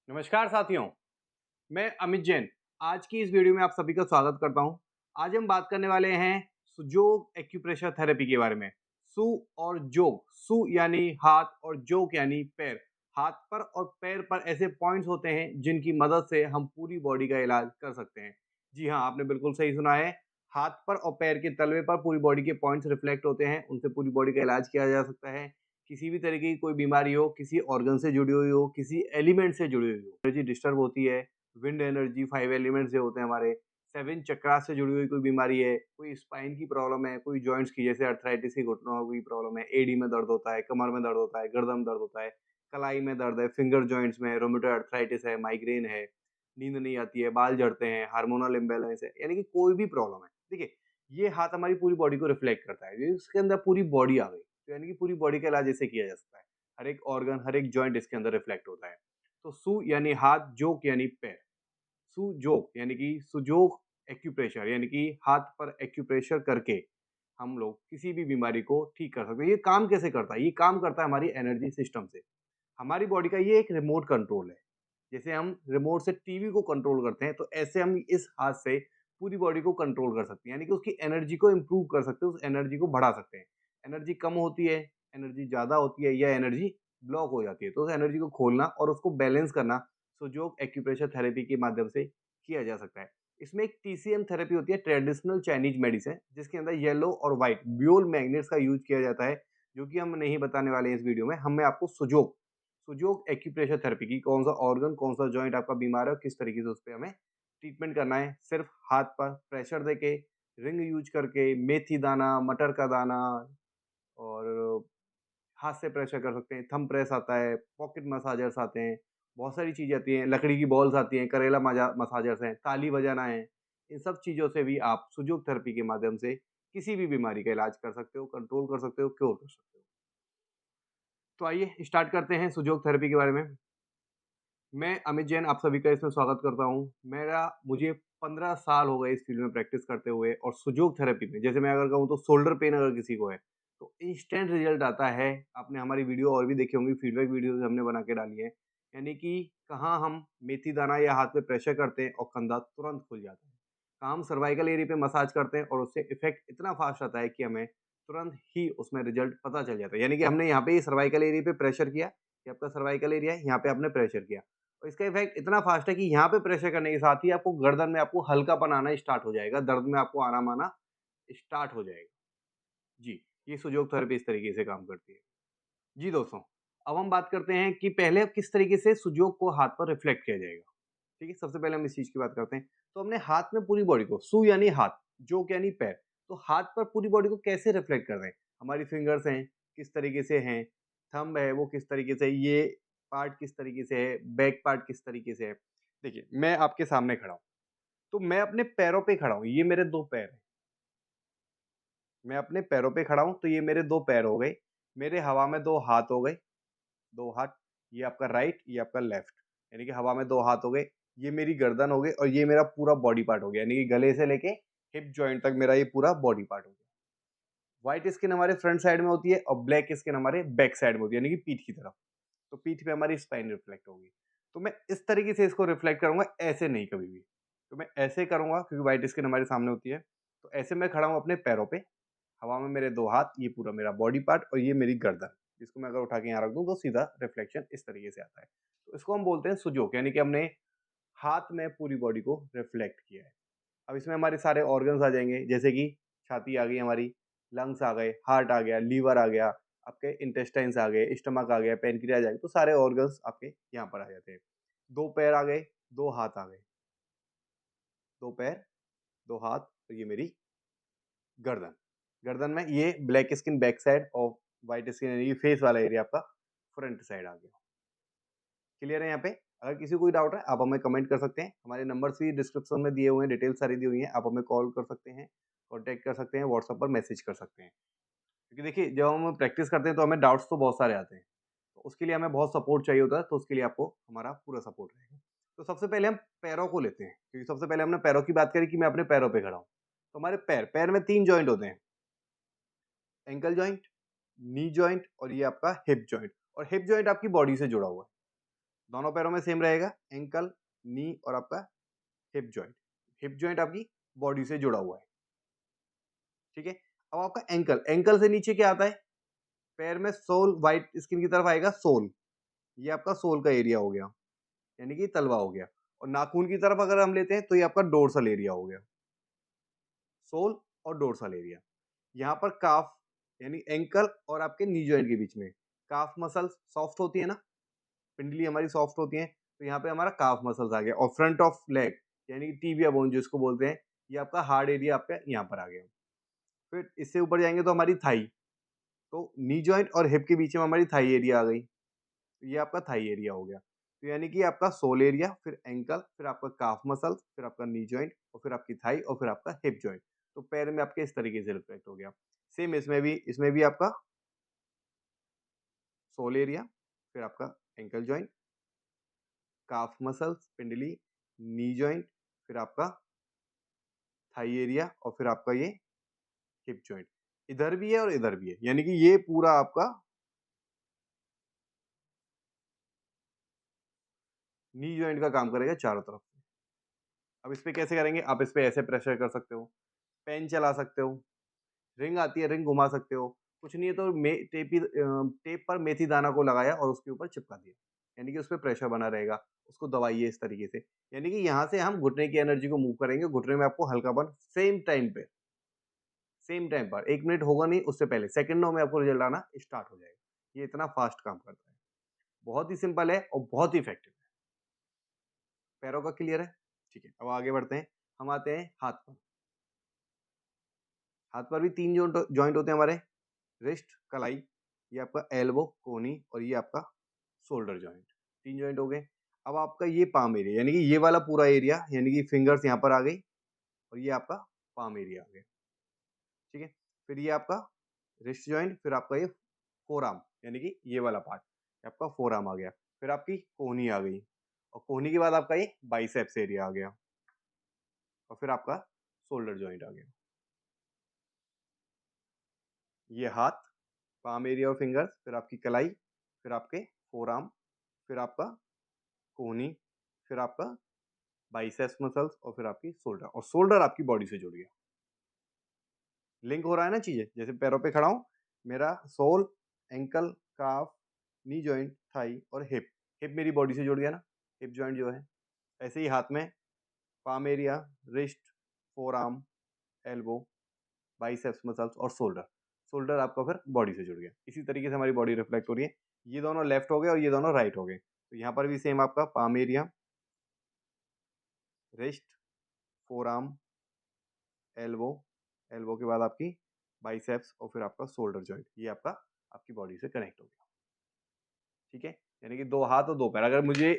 नमस्कार साथियों, मैं अमित जैन। आज की इस वीडियो में आप सभी का स्वागत करता हूं। आज हम बात करने वाले हैं सुजोग एक्यूप्रेशर थेरेपी के बारे में। सु और जोग, सु यानी हाथ और जोग यानी पैर। हाथ पर और पैर पर ऐसे पॉइंट्स होते हैं जिनकी मदद से हम पूरी बॉडी का इलाज कर सकते हैं। जी हाँ, आपने बिल्कुल सही सुना है। हाथ पर और पैर के तलवे पर पूरी बॉडी के पॉइंट्स रिफ्लेक्ट होते हैं, उनसे पूरी बॉडी का इलाज किया जा सकता है। किसी भी तरीके की कोई बीमारी हो, किसी ऑर्गन से जुड़ी हुई हो, किसी एलिमेंट से जुड़ी हुई हो, एनर्जी डिस्टर्ब होती है, विंड एनर्जी, 5 एलिमेंट्स जो होते हैं हमारे, 7 चक्रा से जुड़ी हुई कोई बीमारी है, कोई स्पाइन की प्रॉब्लम है, कोई जॉइंट्स की जैसे अर्थराइटिस की घुटनों की प्रॉब्लम है, एडी में दर्द होता है, कमर में दर्द होता है, गर्दन में दर्द होता है, कलाई में दर्द है, फिंगर जॉइंट्स में रोमेटॉइड अर्थराइटिस है, माइग्रेन है, नींद नहीं आती है, बाल झड़ते हैं, हार्मोनल इम्बैलेंस है, यानी कि कोई भी प्रॉब्लम है। देखिए, ये हाथ हमारी पूरी बॉडी को रिफ्लेक्ट करता है, ये इसके अंदर पूरी बॉडी आ गई, तो यानी कि पूरी बॉडी का इलाज ऐसे किया जा सकता है। हर एक ऑर्गन, हर एक जॉइंट इसके अंदर रिफ्लेक्ट होता है। तो सु यानी हाथ, जोक यानी पैर। सुजोग यानी कि सुजोग एक्यूप्रेशर यानी कि हाथ पर एक्यूप्रेशर करके हम लोग किसी भी बीमारी को ठीक कर सकते हैं। ये काम कैसे करता है? ये काम करता है हमारी एनर्जी सिस्टम से। हमारी बॉडी का ये एक रिमोट कंट्रोल है। जैसे हम रिमोट से टीवी को कंट्रोल करते हैं, तो ऐसे हम इस हाथ से पूरी बॉडी को कंट्रोल कर सकते हैं। यानी कि उसकी एनर्जी को इम्प्रूव कर सकते हैं, उस एनर्जी को बढ़ा सकते हैं। एनर्जी कम होती है, एनर्जी ज़्यादा होती है या एनर्जी ब्लॉक हो जाती है, तो उस एनर्जी को खोलना और उसको बैलेंस करना सुजोग एक्यूप्रेशर थेरेपी के माध्यम से किया जा सकता है। इसमें एक टीसीएम थेरेपी होती है, ट्रेडिशनल चाइनीज मेडिसिन, जिसके अंदर येलो और व्हाइट ब्यूल मैग्नेट्स का यूज किया जाता है, जो कि हम नहीं बताने वाले हैं इस वीडियो में। मैं आपको सुजोग सुजोग एक्यूप्रेशर थेरेपी की कौन सा ऑर्गन, कौन सा जॉइंट आपका बीमार है और किस तरीके से उस पे हमें ट्रीटमेंट करना है। सिर्फ हाथ पर प्रेशर देके, रिंग यूज करके, मेथी दाना, मटर का दाना और हाथ से प्रेशर कर सकते हैं। थंब प्रेस आता है, पॉकेट मसाजर्स आते हैं, बहुत सारी चीज़ें आती हैं, लकड़ी की बॉल्स आती हैं, करेला मसाजर्स हैं, ताली बजाना है। इन सब चीज़ों से भी आप सुजोग थेरेपी के माध्यम से किसी भी बीमारी का इलाज कर सकते हो, कंट्रोल कर सकते हो, क्योर कर सकते हो। तो आइए स्टार्ट करते हैं सुजोग थेरेपी के बारे में। मैं अमित जैन आप सभी का इसमें स्वागत करता हूँ। मुझे 15 साल हो गए इस फील्ड में प्रैक्टिस करते हुए, और सुजोग थेरेपी में जैसे मैं अगर कहूँ तो शोल्डर पेन अगर किसी को है, तो इंस्टेंट रिजल्ट आता है। आपने हमारी वीडियो और भी देखी होंगी, फीडबैक वीडियोज़ हमने बना के डाली है। यानी कि कहाँ हम मेथी दाना या हाथ पे प्रेशर करते हैं और कंधा तुरंत खुल जाता है। कहाँ हम सर्वाइकल एरिया पे मसाज करते हैं और उससे इफ़ेक्ट इतना फ़ास्ट आता है कि हमें तुरंत ही उसमें रिजल्ट पता चल जाता है। यानी कि हमने यहाँ पे ये सर्वाइकल एरिया पे प्रेशर किया, ये आपका सर्वाइकल एरिया है, यहाँ पे आपने प्रेशर किया। और इसका इफ़ेक्ट इतना फ़ास्ट है कि यहाँ पे प्रेशर करने के साथ ही आपको गर्दन में आपको हल्कापन आना स्टार्ट हो जाएगा, दर्द में आपको आराम आना स्टार्ट हो जाएगा। जी, ये सुजोग थेरेपी इस तरीके से काम करती है। जी दोस्तों, अब हम बात करते हैं कि पहले किस तरीके से सुजोग को हाथ पर रिफ्लेक्ट किया जाएगा। ठीक है, सबसे पहले हम इस चीज़ की बात करते हैं। तो हमने हाथ में पूरी बॉडी को, सु यानी हाथ, जोक यानी पैर, तो हाथ पर पूरी बॉडी को कैसे रिफ्लेक्ट कर रहे हैं? हमारी फिंगर्स हैं, किस तरीके से हैं, थंब है वो किस तरीके से है, ये पार्ट किस तरीके से है, बैक पार्ट किस तरीके से है। देखिए, मैं आपके सामने खड़ा हूँ, तो मैं अपने पैरों पे खड़ा हूँ, ये मेरे 2 पैर हैं। मैं अपने पैरों पे खड़ा हूँ, तो ये मेरे 2 पैर हो गए। मेरे हवा में 2 हाथ हो गए, 2 हाथ, ये आपका राइट, ये आपका लेफ्ट, यानी कि हवा में 2 हाथ हो गए। ये मेरी गर्दन हो गई और ये मेरा पूरा बॉडी पार्ट हो गया, यानी कि गले से लेके हिप जॉइंट तक मेरा ये पूरा बॉडी पार्ट हो गया। व्हाइट स्किन हमारे फ्रंट साइड में होती है और ब्लैक स्किन हमारे बैक साइड में होती है, यानी कि पीठ की तरफ। तो पीठ पे हमारी स्पाइन रिफ्लेक्ट होगी। तो मैं इस तरीके से इसको रिफ्लेक्ट करूँगा, ऐसे नहीं कभी भी। तो मैं ऐसे करूँगा क्योंकि व्हाइट स्किन हमारे सामने होती है। तो ऐसे मैं खड़ा हूँ अपने पैरों पे, हवा में मेरे 2 हाथ, ये पूरा मेरा बॉडी पार्ट और ये मेरी गर्दन। इसको मैं अगर उठा के यहाँ रख दूँ तो सीधा रिफ्लेक्शन इस तरीके से आता है। तो इसको हम बोलते हैं सुजोक, यानी कि हमने हाथ में पूरी बॉडी को रिफ्लेक्ट किया है। अब इसमें हमारे सारे ऑर्गन्स आ जाएँगे, जैसे कि छाती आ गई हमारी, लंग्स आ गए, हार्ट आ गया, लीवर आ गया, आपके इंटेस्टाइन्स आ गए, स्टमक आ गया, पैनक्रियाज़ आ गया, तो सारे ऑर्गन्स आपके यहाँ पर आ जाते हैं। 2 पैर आ गए, 2 हाथ आ गए, 2 पैर, 2 हाथ और ये मेरी गर्दन। गर्दन में ये ब्लैक स्किन बैक साइड और व्हाइट स्किन यानी कि फेस वाला एरिया आपका फ्रंट साइड आ गया। क्लियर है यहाँ पे? अगर किसी को कोई डाउट है, आप हमें कमेंट कर सकते हैं। हमारे नंबर्स भी डिस्क्रिप्शन में दिए हुए हैं, डिटेल्स सारी दी हुई हैं। आप हमें कॉल कर सकते हैं, कॉन्टैक्ट कर सकते हैं, व्हाट्सएप पर मैसेज कर सकते हैं। क्योंकि देखिए, जब हम प्रैक्टिस करते हैं तो हमें डाउट्स तो बहुत सारे आते हैं। तो उसके लिए हमें बहुत सपोर्ट चाहिए होता है, तो उसके लिए आपको हमारा पूरा सपोर्ट रहेगा। तो सबसे पहले हम पैरों को लेते हैं, क्योंकि सबसे पहले हमने पैरों की बात करी कि मैं अपने पैरों पे खड़ा हूँ। तो हमारे पैर में 3 जॉइंट होते हैं, एंकल जॉइंट, नी जॉइंट और ये आपका हिप जॉइंट। और हिप जॉइंट आपकी बॉडी से जुड़ा हुआ है। दोनों पैरों में सेम रहेगा, एंकल, नी और आपका हिप जॉइंट। हिप जॉइंट आपकी बॉडी से जुड़ा हुआ है, ठीक है। अब आपका एंकल, एंकल से नीचे क्या आता है, पैर में सोल, व्हाइट स्किन की तरफ आएगा सोल, ये आपका सोल का एरिया हो गया, यानी कि तलवा हो गया। और नाखून की तरफ अगर हम लेते हैं तो ये आपका डोर्सल एरिया हो गया, सोल और डोर्सल एरिया। यहाँ पर काफ यानी एंकल और आपके नी जॉइंट के बीच में काफ मसल्स सॉफ्ट होती है ना, पिंडली हमारी सॉफ्ट होती है, तो यहाँ पे हमारा काफ मसल्स आ गया। और फ्रंट ऑफ लेग यानी कि टीबिया बोन जिसको बोलते हैं, ये आपका हार्ड एरिया आपका यहाँ पर आ गया। फिर इससे ऊपर जाएंगे तो हमारी थाई, तो नी जॉइंट और हिप के बीच में हमारी थाई एरिया आ गई, तो ये आपका थाई एरिया हो गया। तो यानी कि आपका सोल एरिया, फिर एंकल, फिर आपका काफ मसल, फिर आपका नी जॉइंट और फिर आपकी थाई और फिर आपका हिप जॉइंट। तो पैर में आपके इस तरीके से रिफ्लेक्ट हो गया। सेम इसमें भी आपका सोल एरिया, फिर आपका एंकल जॉइंट, काफ मसल्स पिंडली, नी जॉइंट, फिर आपका थाई एरिया और फिर आपका ये हिप जॉइंट। इधर भी है और इधर भी है, यानी कि ये पूरा आपका नी जॉइंट का काम करेगा चारों तरफ से। अब इस पे कैसे करेंगे, आप इस पे ऐसे प्रेशर कर सकते हो, पेन चला सकते हो, रिंग आती है रिंग घुमा सकते हो, कुछ नहीं है तो टेप पर मेथी दाना को लगाया और उसके ऊपर चिपका दिया, यानी कि उस पे प्रेशर बना रहेगा। उसको दबाइए इस तरीके से, यानी कि यहाँ से हम घुटने की एनर्जी को मूव करेंगे, घुटने में आपको हल्कापन सेम टाइम पर 1 मिनट होगा नहीं उससे पहले सेकंडों में आपको रिजल्ट आना स्टार्ट हो जाएगा। ये इतना फास्ट काम करता है, बहुत ही सिंपल है और बहुत ही इफेक्टिव है। पैरों का क्लियर है, ठीक है। अब आगे बढ़ते हैं, हम आते हैं हाथ पर। हाथ पर भी 3 जॉइंट होते हैं हमारे, रिस्ट, कलाई, ये आपका एल्बो, कोनी और ये आपका शोल्डर जॉइंट, 3 जॉइंट हो गए। अब आपका ये पाम एरिया, यानी कि ये वाला पूरा एरिया, यानी कि फिंगर्स यहाँ पर आ गई और ये आपका पाम एरिया आ गया, ठीक है। फिर ये आपका रिस्ट जॉइंट, फिर आपका ये फोर आर्म, यानी कि ये वाला पार्ट आपका फोर आर्म आ गया। फिर आपकी कोहनी आ गई और कोहनी के बाद आपका ये बाइसेप्स एरिया आ गया और फिर आपका शोल्डर जॉइंट आ गया। ये हाथ, पाम एरिया और फिंगर्स, फिर आपकी कलाई, फिर आपके फोर आर्म, फिर आपका कोहनी, फिर आपका बाइसेप्स मसल्स और फिर आपकी शोल्डर, और शोल्डर आपकी बॉडी से जुड़ गया। लिंक हो रहा है ना चीजें, जैसे पैरों पे खड़ा हूं, मेरा सोल, एंकल, काफ, नी जॉइंट, थाई और हिप, हिप मेरी बॉडी से जुड़ गया ना, हिप जॉइंट जो है। ऐसे ही हाथ में palm area, wrist, four arm, elbow, biceps muscles और शोल्डर, शोल्डर आपका फिर बॉडी से जुड़ गया। इसी तरीके से हमारी बॉडी रिफ्लेक्ट हो रही है। ये दोनों लेफ्ट हो गए और ये दोनों राइट हो गए, तो यहाँ पर भी सेम आपका palm area, wrist, four arm, elbow, elbow के बाद आपकी बाइसेप्स और फिर आपका शोल्डर जॉइंट, ये आपका आपकी बॉडी से कनेक्ट हो गया, ठीक है। यानी कि 2 हाथ और 2 पैर। अगर मुझे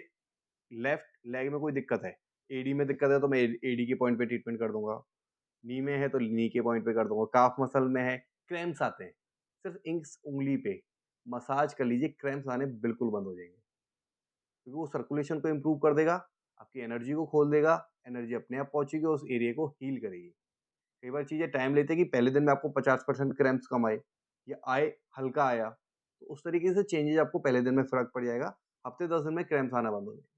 लेफ्ट लेग में कोई दिक्कत है, एडी में दिक्कत है, तो मैं एडी के पॉइंट पे ट्रीटमेंट कर दूंगा, नी में है तो नी के पॉइंट पे कर दूंगा, काफ मसल में है, क्रैम्प्स आते हैं, सिर्फ इंक्स उंगली पे मसाज कर लीजिए, क्रैम्प्स आने बिल्कुल बंद हो जाएंगे, क्योंकि वो सर्कुलेशन को इम्प्रूव कर देगा, आपकी एनर्जी को खोल देगा, एनर्जी अपने आप पहुंचेगी, उस एरिया को हील करेगी। कई बार चीजें टाइम लेते हैं कि पहले दिन में आपको 50% क्रैम्प्स कम आए या आए हल्का आया, तो उस तरीके से चेंजेस आपको पहले दिन में फर्क पड़ जाएगा, हफ्ते 10 दिन में क्रैम्प्स आना बंद हो जाएगा।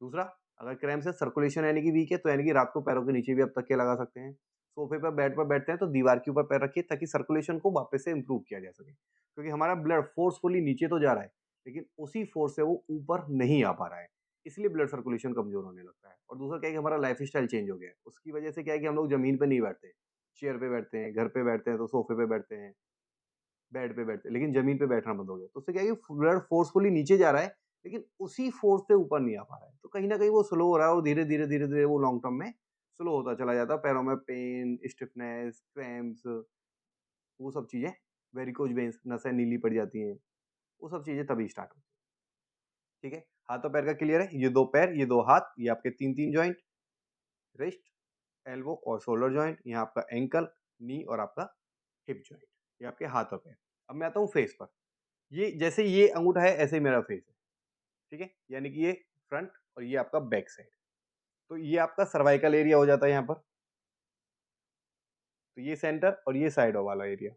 दूसरा, अगर क्रैम्प से सर्कुलेशन यानी कि वीक है, तो यानी कि रात को पैरों के नीचे भी आप तकिया लगा सकते हैं। सोफे पर बेड पर बैठते हैं तो दीवार के ऊपर पैर रखिए, ताकि सर्कुलेशन को वापस से इम्प्रूव किया जा सके, क्योंकि हमारा ब्लड फोर्सफुली नीचे तो जा रहा है, लेकिन उसी फोर्स से वो ऊपर नहीं आ पा रहा है, इसलिए ब्लड सर्कुलेशन कमजोर होने लगता है। और दूसरा क्या है कि हमारा लाइफ स्टाइल चेंज हो गया है, उसकी वजह से क्या है कि हम लोग जमीन पे नहीं बैठते, चेयर पे बैठते हैं, घर पे बैठते हैं तो सोफे पे बैठते हैं, बेड पे बैठते हैं, लेकिन जमीन पे बैठना बंद हो गया, तो उससे क्या है कि ब्लड फोर्सफुली नीचे जा रहा है, लेकिन उसी फोर्स से ऊपर नहीं आ पा रहा है, तो कहीं ना कहीं वो स्लो हो रहा है और धीरे धीरे धीरे धीरे वो लॉन्ग टर्म में स्लो होता चला जाता है। पैरों में पेन, स्टिफनेस, क्रैम्प्स, वो सब चीजें, वेरिकोज वेन्स, नसें नीली पड़ जाती हैं, वो सब चीजें तभी स्टार्ट होती है, ठीक है। हाथ और पैर का क्लियर है, ये 2 पैर, ये 2 हाथ, ये आपके 3 जॉइंट, रिस्ट, एल्बो और शोल्डर जॉइंट, यहाँ आपका एंकल, नी और आपका हिप जॉइंट, ये आपके हाथ और पैर। अब मैं आता हूँ फेस पर। ये जैसे ये अंगूठा है ऐसे ही मेरा फेस है, ठीक है, यानी कि ये फ्रंट और ये आपका बैक साइड, तो ये आपका सर्वाइकल एरिया हो जाता है यहाँ पर, तो ये सेंटर और ये साइडों वाला एरिया,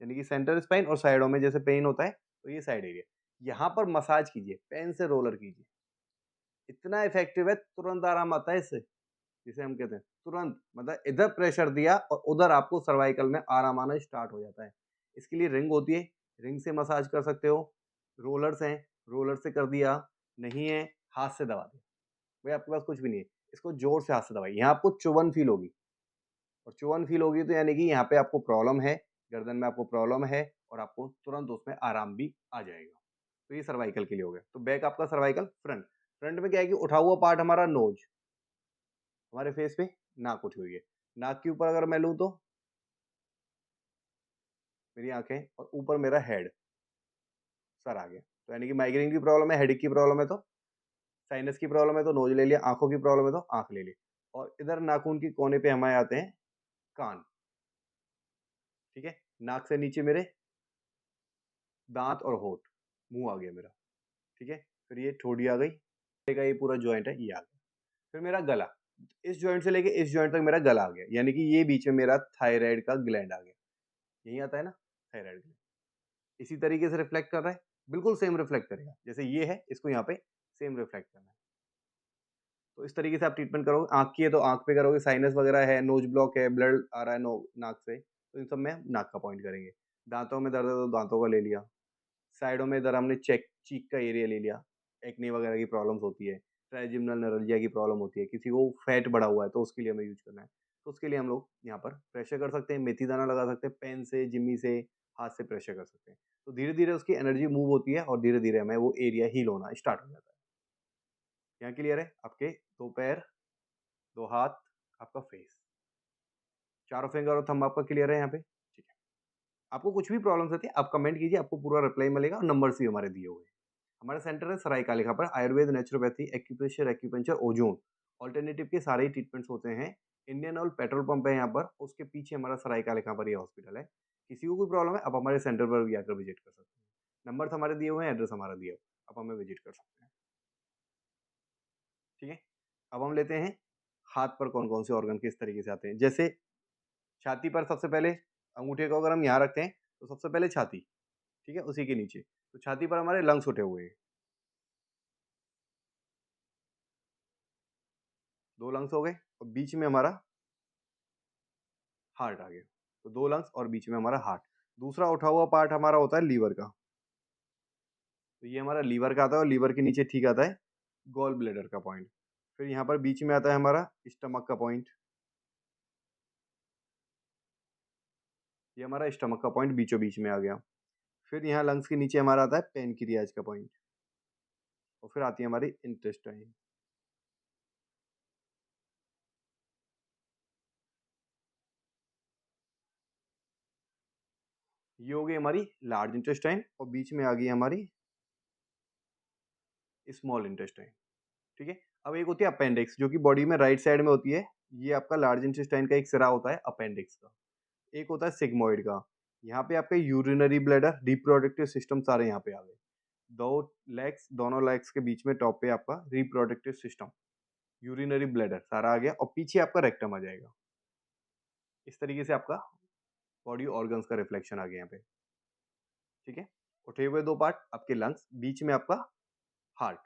यानी कि सेंटर स्पाइन और साइडों में जैसे पेन होता है, तो ये साइड एरिया। यहाँ पर मसाज कीजिए, पेन से रोलर कीजिए, इतना इफेक्टिव है, तुरंत आराम आता है इससे, जिसे हम कहते हैं तुरंत, मतलब इधर प्रेशर दिया और उधर आपको सर्वाइकल में आराम आना स्टार्ट हो जाता है। इसके लिए रिंग होती है, रिंग से मसाज कर सकते हो, रोलर्स हैं, रोलर से कर दिया, नहीं है हाथ से दबा दिया। भाई आपके पास कुछ भी नहीं है, इसको जोर से हाथ से दबाइए, यहाँ आपको चुभन फील होगी, और चुभन फील होगी तो यानी कि यहाँ पे आपको प्रॉब्लम है, गर्दन में आपको प्रॉब्लम है और आपको तुरंत उसमें आराम भी आ जाएगा। तो ये सर्वाइकल के लिए हो गया। तो बैक आपका सर्वाइकल, फ्रंट, फ्रंट में क्या है कि उठा हुआ पार्ट हमारा नोज, हमारे फेस पे नाक उठी हुई है, नाक के ऊपर अगर मैं लूँ तो मेरी आंखें और ऊपर मेरा हेड, सर आ गया। तो यानी कि माइग्रेन की प्रॉब्लम है, हेडेक की प्रॉब्लम है तो साइनस की प्रॉब्लम है तो नोज ले लिया, आंखों की प्रॉब्लम है तो आंख ले ली, और इधर नाखून की कोने पे हमारे आते हैं कान, ठीक है। नाक से नीचे मेरे दांत और होंठ, मुंह आ गया मेरा, ठीक है। फिर ये ठोड़ी आ गई, का ये पूरा जॉइंट है ये आ गया। फिर मेरा गला, इस जॉइंट से लेके इस जॉइंट तक मेरा गला आ गया, यानी कि ये बीच में मेरा थायराइड का ग्लैंड आ गया, यही आता है ना थायराइड ग्लैंड। इसी तरीके से रिफ्लेक्ट कर रहा है, बिल्कुल सेम रिफ्लेक्ट करेगा, जैसे ये है इसको यहाँ पे सेम रिफ्लेक्ट करना है। तो इस तरीके से आप ट्रीटमेंट करोगे। आँख की है तो आँख पे करोगे, साइनस वगैरह है, नोज ब्लॉक है, ब्लड आ रहा है नाक से, तो इन सब में नाक का पॉइंट करेंगे। दांतों में दर्द है तो दांतों का ले लिया, साइडों में इधर हमने चीक का एरिया ले लिया, एक्ने वगैरह की प्रॉब्लम्स होती है, ट्राइजेमिनल नैरेल्जिया की प्रॉब्लम होती है, किसी को फैट बढ़ा हुआ है तो उसके लिए हमें यूज करना है, तो उसके लिए हम लोग यहाँ पर प्रेशर कर सकते हैं, मेथी दाना लगा सकते हैं, पेन से, जिम्मी से, हाथ से प्रेशर कर सकते हैं। तो धीरे धीरे उसकी एनर्जी मूव होती है और धीरे धीरे हमें वो एरिया हील होना स्टार्ट हो जाता है। यहाँ क्लियर है? आपके 2 पैर, 2 हाथ, आपका फेस, चारों फिंगर और थंब आपका क्लियर है यहाँ पे? ठीक है। आपको कुछ भी प्रॉब्लम्स होती है आप कमेंट कीजिए, आपको पूरा रिप्लाई मिलेगा और नंबर्स भी हमारे दिए हुए हैं। हमारा सेंटर है सराय कालिका पर, Ayurveda, naturopathy, acupressure, acupuncture, ozone, alternative के सारे ही ट्रीटमेंट्स होते हैं। इंडियन ऑयल पेट्रोल पंप है यहाँ पर, उसके पीछे हमारा सराय कालिका पर ये हॉस्पिटल है। किसी को कोई प्रॉब्लम है आप हमारे सेंटर पर भी आकर विजिट कर सकते हैं। नंबर हमारे दिए हुए हैं, एड्रेस हमारा दिया हुआ है, आप हमें विजिट कर सकते हैं। ठीक है। अब हम लेते हैं हाथ पर कौन कौन से ऑर्गन किस तरीके से आते हैं। जैसे छाती पर सबसे पहले अंगूठे को अगर हम यहाँ रखते हैं तो सबसे पहले छाती, ठीक है, उसी के नीचे तो छाती पर हमारे लंग्स उठे हुए हैं, 2 लंग्स हो गए और बीच में हमारा हार्ट आ गया। तो 2 लंग्स और बीच में हमारा हार्ट। दूसरा उठा हुआ पार्ट हमारा होता है लीवर का, तो ये हमारा लीवर का आता है और लीवर के नीचे ठीक आता है गॉल ब्लैडर का पॉइंट। फिर यहाँ पर बीच में आता है हमारा स्टमक का पॉइंट, ये हमारा स्टमक का पॉइंट बीचों बीच में आ गया। फिर यहाँ लंग्स के नीचे हमारा आता है पेनक्रियाज का पॉइंट, और फिर आती है हमारी इंटेस्टाइन। ये हो गई हमारी लार्ज इंटेस्टाइन और बीच में आ गई हमारी स्मॉल इंटेस्टाइन। ठीक है। अब एक होती है अपेंडिक्स जो कि बॉडी में राइट साइड में होती है, ये आपका लार्ज इंटेस्टाइन का एक सिरा होता है अपेंडिक्स का। एक होता है सिग्मोइड का, यहाँ पे आपका यूरिनरी ब्लैडर, रिप्रोडक्टिव सिस्टम सारे यहाँ पे आ गए। दोनों लेग्स के बीच में टॉप पे आपका रिप्रोडक्टिव सिस्टम, यूरिनरी ब्लैडर सारा आ गया और पीछे आपका रेक्टम आ जाएगा। इस तरीके से आपका बॉडी ऑर्गन्स का रिफ्लेक्शन आ गया यहाँ पे। ठीक है। उठे हुए 2 पार्ट आपके लंग्स, बीच में आपका हार्ट,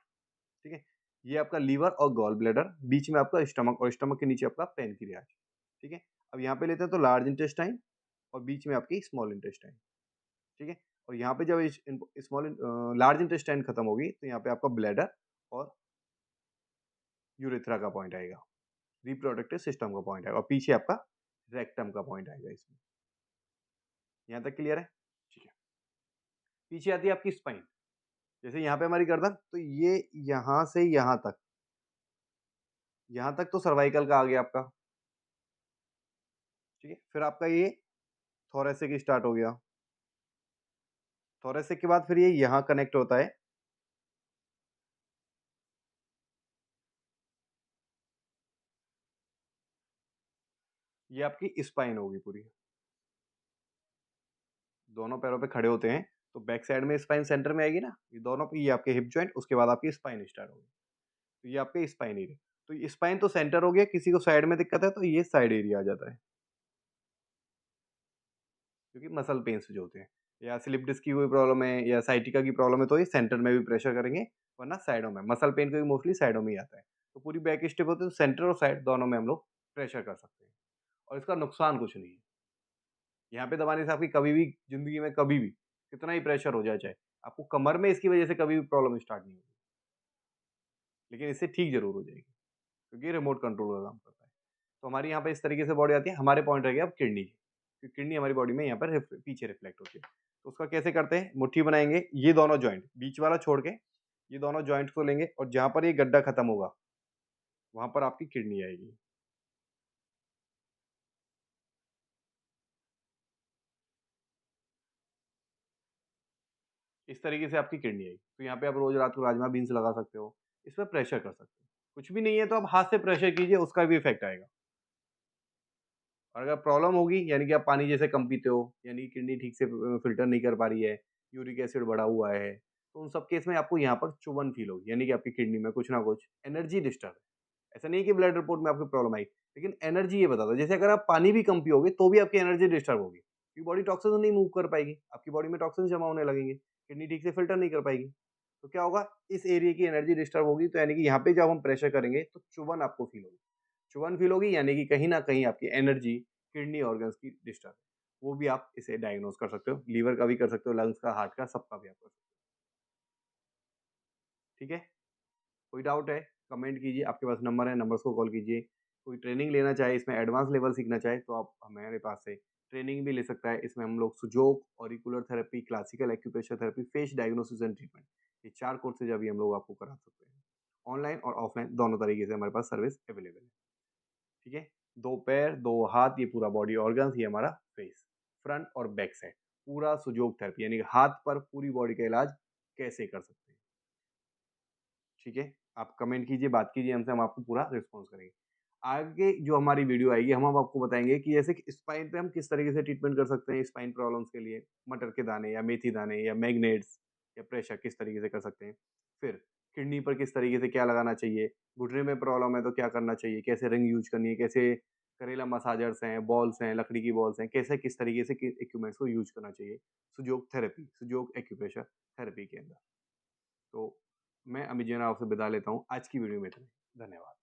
ठीक है। ये आपका लीवर और गॉल ब्लैडर, बीच में आपका स्टमक और स्टमक के नीचे आपका पेनक्रियाज। ठीक है। अब यहाँ पे लेते हैं तो लार्ज इंटेस्टाइन और बीच में आपकी स्मॉल इंटेस्टाइन। ठीक है। और यहाँ पे जब स्मॉल लार्ज इंटेस्टाइन खत्म होगी तो यहाँ पे आपका ब्लैडर और यूरेथ्रा का पॉइंट आएगा, रिप्रोडक्टिव सिस्टम का पॉइंट आएगा और पीछे आपका रेक्टम का पॉइंट आएगा इसमें। यहाँ तक क्लियर है? ठीक है। पीछे आती है आपकी स्पाइन, जैसे यहाँ पे हमारी गर्दन, तो ये यहाँ से यहाँ तक तो सर्वाइकल का आ गया आपका। ठीक है। फिर आपका ये थोरेसिक स्टार्ट हो गया, थोरेसिक के बाद फिर ये यहाँ कनेक्ट होता है, ये आपकी स्पाइन होगी पूरी। दोनों पैरों पे खड़े होते हैं तो बैक साइड में स्पाइन सेंटर में आएगी ना, ये दोनों पे, ये आपके हिप जॉइंट, उसके बाद आपकी स्पाइन स्टार्ट होगी, तो ये आपके स्पाइन एरिया। तो ये स्पाइन तो सेंटर हो गया, किसी को साइड में दिक्कत है तो ये साइड एरिया आ जाता है, क्योंकि मसल पेन्स जो होते हैं। या स्लिप डिस्क की कोई प्रॉब्लम है या साइटिका की प्रॉब्लम है तो ये सेंटर में भी प्रेशर करेंगे, वरना साइडों में। मसल पेन को भी मोस्टली साइडों में ही आता है। तो पूरी बैक स्टिफ होती है तो सेंटर और साइड दोनों में हम लोग प्रेशर कर सकते हैं और इसका नुकसान कुछ नहीं है। यहाँ पे दबाने से आपकी कभी भी ज़िंदगी में कभी भी कितना ही प्रेशर हो जाए चाहे, आपको कमर में इसकी वजह से कभी भी प्रॉब्लम स्टार्ट नहीं होगी। लेकिन इससे ठीक ज़रूर हो जाएगी क्योंकि ये रिमोट कंट्रोल का काम करता है। तो हमारी यहाँ पे इस तरीके से बॉडी आती है, हमारे पॉइंट रह गया अब किडनी की, क्योंकि किडनी हमारी बॉडी में यहाँ पर पीछे रिफ्लेक्ट होती है। तो उसका कैसे करते हैं, मुट्ठी बनाएँगे, ये दोनों जॉइंट, बीच वाला छोड़ के ये दोनों जॉइंट को लेंगे और जहाँ पर ये गड्ढा खत्म होगा, वहाँ पर आपकी किडनी आएगी। इस तरीके से आपकी किडनी आएगी। तो यहाँ पे आप रोज़ रात को राजमा बीन्स लगा सकते हो, इसमें प्रेशर कर सकते हो। कुछ भी नहीं है तो आप हाथ से प्रेशर कीजिए, उसका भी इफ़ेक्ट आएगा। और अगर प्रॉब्लम होगी यानी कि आप पानी जैसे कम पीते हो, यानी कि किडनी ठीक से फ़िल्टर नहीं कर पा रही है, यूरिक एसिड बढ़ा हुआ है, तो उन सब केस में आपको यहाँ पर चुभन फ़ील होगी, यानी कि आपकी किडनी में कुछ ना कुछ एनर्जी डिस्टर्ब है। ऐसा नहीं है कि ब्लड रिपोर्ट में आपको प्रॉब्लम आई, लेकिन एनर्जी ये बताता है। जैसे अगर आप पानी भी कम पियोगे, तो भी आपकी एनर्जी डिस्टर्ब होगी, क्योंकि बॉडी टॉक्सिन नहीं मूव कर पाएगी, आपकी बॉडी में टॉक्सिन जमा होने लगेंगे, किडनी ठीक से फ़िल्टर नहीं कर पाएगी। तो क्या होगा, इस एरिया की एनर्जी डिस्टर्ब होगी, तो यानी कि यहाँ पे जब हम प्रेशर करेंगे, तो चुभन आपको फ़ील होगी। चुभन फ़ील होगी यानी कि कहीं न कहीं आपकी एनर्जी किडनी ऑर्गन्स की डिस्टर्ब है। वो भी आप इसे डायग्नोज़ कर सकते हो, लीवर का भी कर सकते हो, लंग्स का, हार्ट का, सबका भी आप कर सकते हो। ठीक है? कोई डाउट है, कमेंट कीजिए, आपके पास नंबर है, नंबर्स को कॉल कीजिए। कोई ट्रेनिंग लेना चाहे, इसमें एडवांस लेवल सीखना चाहे, तो आप हमारे पास से ट्रेनिंग भी ले सकता है। इसमें हम लोग Sujok, auricular therapy, classical acupressure therapy, face diagnosis and treatment, ये 4 कोर्सेज़ अभी हम लोग आपको करा सकते हैं। ऑनलाइन और ऑफलाइन दोनों तरीके से हमारे पास सर्विस अवेलेबल है। ठीक है? 2 पैर, 2 हाथ, ये पूरा बॉडी ऑर्गन्स, ये हमारा फेस, फ्रंट और बैक साइड, पूरा सुजोग थेरेपी यानी कि हाथ पर पूरी बॉडी का इलाज कैसे कर सकते हैं। ठीक है? आप कमेंट कीजिए, बात कीजिए हमसे, हम आपको पूरा रिस्पॉन्स करेंगे। आगे जो हमारी वीडियो आएगी, हम अब आपको बताएँगे कि जैसे कि स्पाइन पे हम किस तरीके से ट्रीटमेंट कर सकते हैं स्पाइन प्रॉब्लम्स के लिए, मटर के दाने या मेथी दाने या मैग्नेट्स या प्रेशर किस तरीके से कर सकते हैं। फिर किडनी पर किस तरीके से क्या लगाना चाहिए, घुटने में प्रॉब्लम है तो क्या करना चाहिए, कैसे रिंग यूज़ करनी है, कैसे करेला मसाजर्स हैं, बॉल्स हैं, लकड़ी की बॉल्स हैं, कैसे किस तरीके से कि इक्विपमेंट्स को यूज़ करना चाहिए, सुजोग थेरेपी, सुजोग एक्यूप्रेशर थेरेपी के अंदर। तो मैं अमित जैन आपसे विदा लेता हूँ। आज की वीडियो में इतना ही। धन्यवाद।